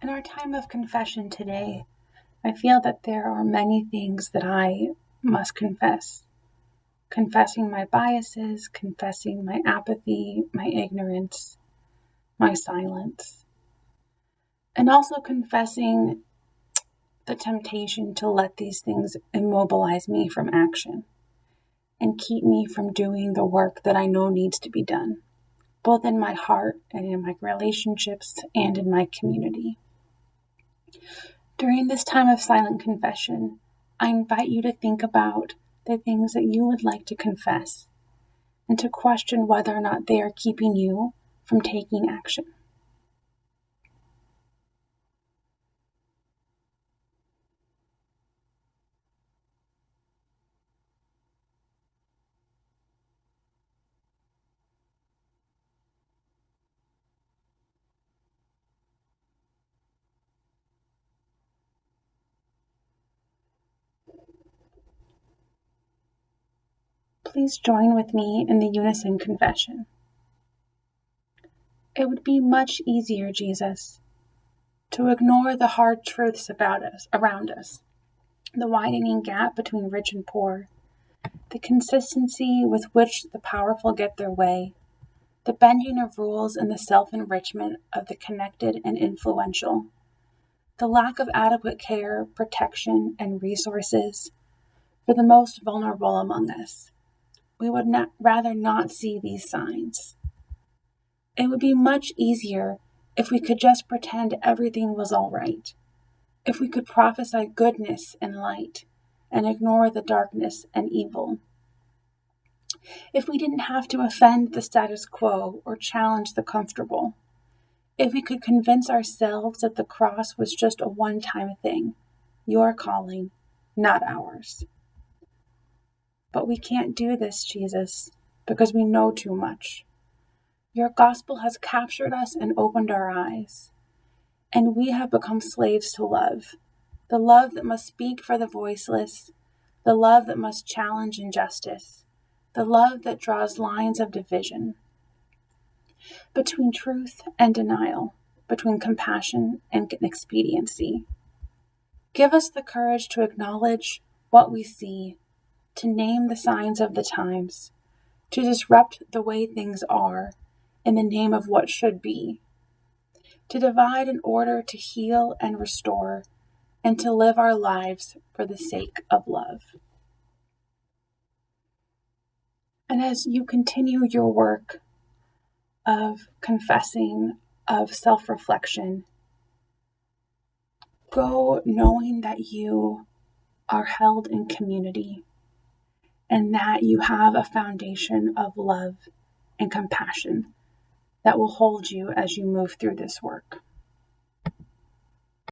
In our time of confession today, I feel that there are many things that I must confess. Confessing my biases, confessing my apathy, my ignorance, my silence, and also confessing the temptation to let these things immobilize me from action and keep me from doing the work that I know needs to be done, both in my heart and in my relationships and in my community. During this time of silent confession, I invite you to think about the things that you would like to confess and to question whether or not they are keeping you from taking action. Please join with me in the unison confession. It would be much easier, Jesus, to ignore the hard truths around us, the widening gap between rich and poor, the consistency with which the powerful get their way, the bending of rules and the self-enrichment of the connected and influential, the lack of adequate care, protection, and resources for the most vulnerable among us. We would rather not see these signs. It would be much easier if we could just pretend everything was all right, if we could prophesy goodness and light and ignore the darkness and evil, if we didn't have to offend the status quo or challenge the comfortable, if we could convince ourselves that the cross was just a one-time thing, your calling, not ours. But we can't do this, Jesus, because we know too much. Your gospel has captured us and opened our eyes, and we have become slaves to love, the love that must speak for the voiceless, the love that must challenge injustice, the love that draws lines of division between truth and denial, between compassion and expediency. Give us the courage to acknowledge what we see, to name the signs of the times, to disrupt the way things are in the name of what should be, to divide in order to heal and restore, and to live our lives for the sake of love. And as you continue your work of confessing, of self-reflection, go knowing that you are held in community and that you have a foundation of love and compassion that will hold you as you move through this work.